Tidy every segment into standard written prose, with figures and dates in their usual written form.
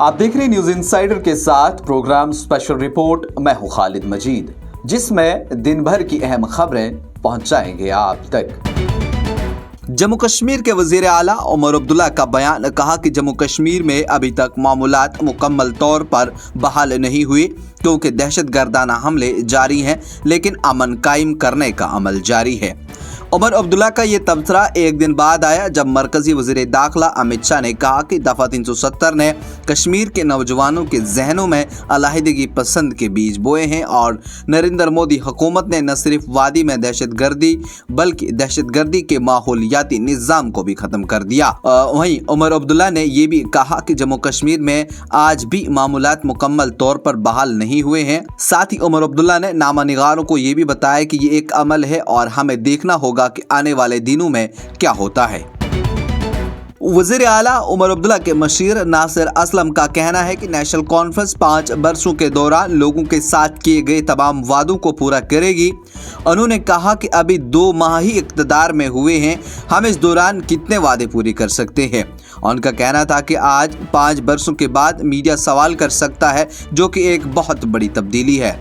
आप देख रहे हैं न्यूज इनसाइडर के साथ प्रोग्राम स्पेशल रिपोर्ट। मैं हूं खालिद मजीद, जिसमें दिन भर की अहम खबरें पहुंचाएंगे आप तक। जम्मू कश्मीर के वजीर आला उमर अब्दुल्ला का बयान, कहा कि जम्मू कश्मीर में अभी तक मामूलात मुकम्मल तौर पर बहाल नहीं हुए क्योंकि दहशतगर्दाना हमले जारी हैं, लेकिन अमन कायम करने का अमल जारी है। उमर अब्दुल्ला का ये तबसरा एक दिन बाद आया जब मरकजी वज़ीर दाखिला अमित शाह ने कहा कि दफ़ा 370 ने कश्मीर के नौजवानों के जहनों में अलहदगी पसंद के बीज बोए हैं और नरेंद्र मोदी हुकूमत ने न सिर्फ वादी में दहशतगर्दी बल्कि दहशतगर्दी के माहौलियाती निज़ाम को भी ख़त्म कर दिया। वहीं उमर अब्दुल्ला ने यह भी कहा कि जम्मू कश्मीर में आज भी मामूलात मुकम्मल तौर पर बहाल नहीं हुए हैं। साथ ही उमर अब्दुल्ला ने नामा निगारों को ये भी बताया कि ये एक अमल है और हमें देखना होगा कि आने वाले दिनों में क्या होता है। वज़ीर आला उमर अब्दुल्ला के मशीर नासिर असलम का कहना है कि नेशनल कॉन्फ्रेंस 5 बरसों के दौरान लोगों के साथ किए गए तमाम वादों को पूरा करेगी। उन्होंने कहा कि अभी 2 माह ही इक़्तिदार में हुए हैं, हम इस दौरान कितने वादे पूरे कर सकते हैं। उनका कहना था कि आज 5 बरसों के बाद मीडिया सवाल कर सकता है, जो कि एक बहुत बड़ी तब्दीली है।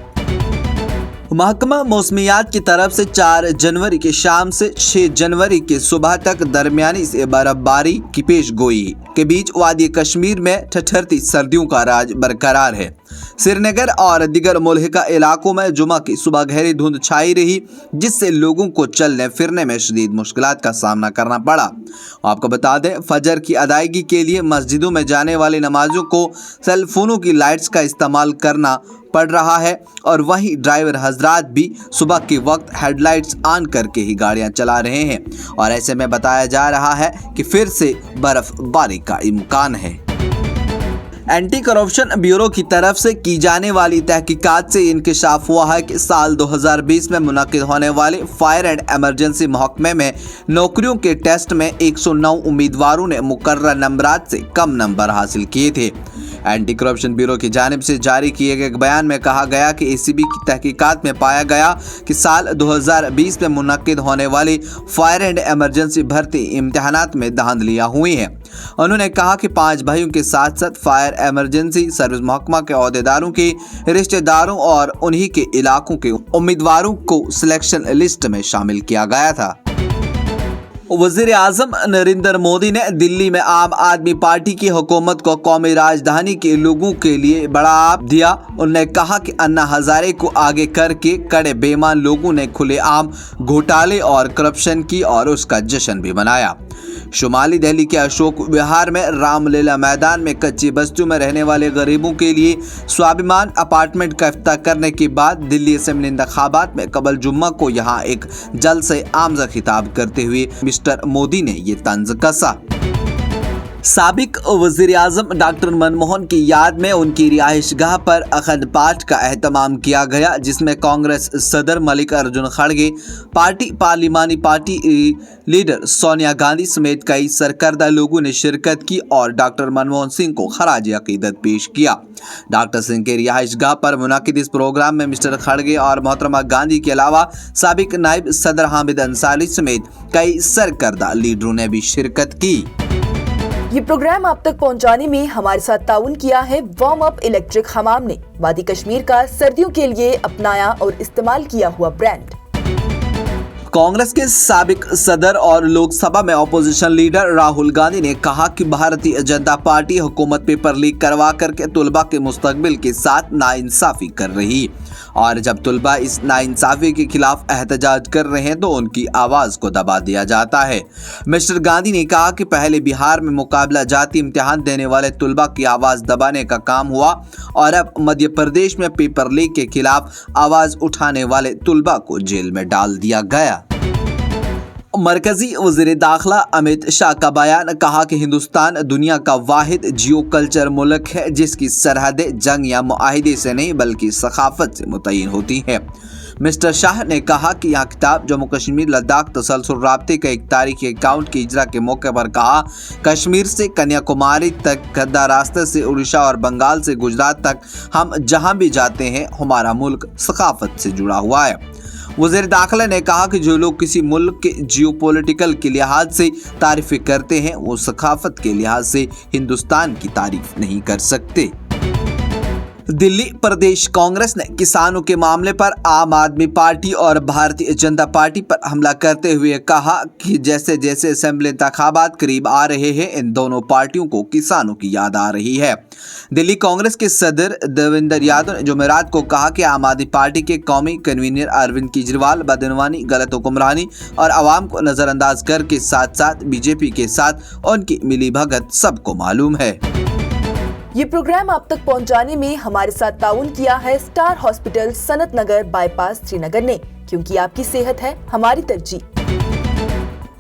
महकमा मौसमियात की तरफ से 4 जनवरी की शाम से 6 जनवरी की सुबह तक दरमियानी से बर्फबारी की पेश गोई के बीच वादी कश्मीर में ठठरती सर्दियों का राज बरकरार है। श्रीनगर और दीगर मुल्हिका इलाकों में जुमा की सुबह गहरी धुंध छाई रही, जिससे लोगों को चलने फिरने में शदीद मुश्किलात का सामना करना पड़ा। आपको बता दें, फजर की अदायगी के लिए मस्जिदों में जाने वाले नमाजों को सेल फोनों की लाइट्स का इस्तेमाल करना पड़ रहा है और वहीं ड्राइवर हजरात भी सुबह के वक्त हेडलाइट्स ऑन करके ही गाड़ियां चला रहे हैं और ऐसे में बताया जा रहा है कि फिर से बर्फबारी का इम्कान है। एंटी करप्शन ब्यूरो की तरफ से की जाने वाली तहकीकात से इंकशाफ हुआ है कि साल 2020 में मुनक्किद होने वाले फायर एंड एमरजेंसी महकमे में नौकरियों के टेस्ट में 109 उम्मीदवारों ने मुकर्रर नंबरात से कम नंबर हासिल किए थे। एंटी करप्शन ब्यूरो की जानिब से जारी किए गए बयान में कहा गया कि एसीबी की तहकीकात में पाया गया कि साल 2020 में मुनक्किद होने वाली फायर एंड एमरजेंसी भर्ती इम्तिहानात में धांधलियां हुई हैं। उन्होंने कहा कि 5 भाइयों के साथ साथ फायर एमरजेंसी सर्विस महकमा के अहदेदारों के रिश्तेदारों और उन्हीं के इलाकों के उम्मीदवारों को सिलेक्शन लिस्ट में शामिल किया गया था। वज़ीर आज़म नरेंद्र मोदी ने दिल्ली में आम आदमी पार्टी की हुकूमत को कौमी राजधानी के लोगों के लिए बड़ा आप दिया। उन्होंने कहा कि अन्ना हजारे को आगे करके कड़े बेईमान लोगों ने खुलेआम घोटाले और करप्शन की और उसका जश्न भी मनाया। शुमाली दिल्ली के अशोक विहार में रामलीला मैदान में कच्ची बस्तियों में रहने वाले गरीबों के लिए स्वाभिमान अपार्टमेंट का इफ्ताह करने के बाद दिल्ली असेंबली इंतखाबात में कबल जुम्मा को यहाँ एक जलसे आम से खिताब करते हुए मिस्टर मोदी ने ये तंज कसा। साबिक वज़ीर आज़म डॉक्टर मनमोहन की याद में उनकी रिहाइशगाह पर अखंड पाठ का एहतमाम किया गया, जिसमें कांग्रेस सदर मल्लिकार्जुन खड़गे, पार्लिमानी पार्टी लीडर सोनिया गांधी समेत कई सरकर्दा लोगों ने शिरकत की और डॉक्टर मनमोहन सिंह को खराज अकीदत पेश किया। डॉक्टर सिंह के रिहाइशगाह पर मुनाकिद इस प्रोग्राम में मिस्टर खड़गे और मोहतरमा गांधी के अलावा साबिक नायब सदर हामिद अंसारी समेत कई सरकर्दा लीडरों ने भी शिरकत की। ये प्रोग्राम आप तक पहुंचाने में हमारे साथ ताउन किया है वार्म अप इलेक्ट्रिक हमाम ने, वादी कश्मीर का सर्दियों के लिए अपनाया और इस्तेमाल किया हुआ ब्रांड। कांग्रेस के साबिक सदर और लोकसभा में अपोजिशन लीडर राहुल गांधी ने कहा कि भारतीय जनता पार्टी हुकूमत पेपर लीक करवा करके तुलबा के मुस्तकबिल के साथ नाइंसाफी कर रही और जब तुलबा इस नाइंसाफी के खिलाफ एहतजाज कर रहे हैं तो उनकी आवाज को दबा दिया जाता है। मिस्टर गांधी ने कहा कि पहले बिहार में मुकाबला जाती इम्तिहान देने वाले तुलबा की आवाज दबाने का काम हुआ और अब मध्य प्रदेश में पेपर लीक के खिलाफ आवाज उठाने वाले तुलबा को जेल में डाल दिया गया। मरकजी वज़ीर दाखिला अमित शाह का बयान, कहा कि हिंदुस्तान दुनिया का वाहिद जियो कल्चर मुल्क है जिसकी सरहदें जंग या मुआहिदे से नहीं बल्कि सखाफत से मुतय्यन होती हैं। मिस्टर शाह ने कहा कि यह किताब जम्मू कश्मीर लद्दाख तसलसल राब्ते का एक तारीखी अकाउंट की इजरा के मौके पर कहा, कश्मीर से कन्याकुमारी तक गद्दा रास्ते से उड़ीसा और बंगाल से गुजरात तक हम जहां भी जाते हैं हमारा मुल्क सखाफत से जुड़ा हुआ है। वज़ीर दाखिला ने कहा कि जो लोग किसी मुल्क के जियोपॉलिटिकल के लिहाज से तारीफें करते हैं वो सकाफत के लिहाज से हिंदुस्तान की तारीफ नहीं कर सकते। दिल्ली प्रदेश कांग्रेस ने किसानों के मामले पर आम आदमी पार्टी और भारतीय जनता पार्टी पर हमला करते हुए कहा कि जैसे जैसे असेंबली इंतखाबात करीब आ रहे हैं इन दोनों पार्टियों को किसानों की याद आ रही है। दिल्ली कांग्रेस के सदर देवेंद्र यादव ने जुमेरात को कहा कि आम आदमी पार्टी के कौमी कन्वीनर अरविंद केजरीवाल बदनवानी, गलत हुक्मरानी और आवाम को नजरअंदाज करके साथ साथ बीजेपी के साथ उनकी मिलीभगत सबको मालूम है। ये प्रोग्राम आप तक पहुंचाने में हमारे साथ ताउन किया है स्टार हॉस्पिटल सनत नगर बाईपास श्रीनगर ने, क्योंकि आपकी सेहत है हमारी तरजीह।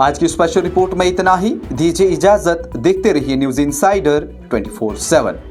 आज की स्पेशल रिपोर्ट में इतना ही। दीजिए इजाजत, देखते रहिए न्यूज़ इनसाइडर 24/7।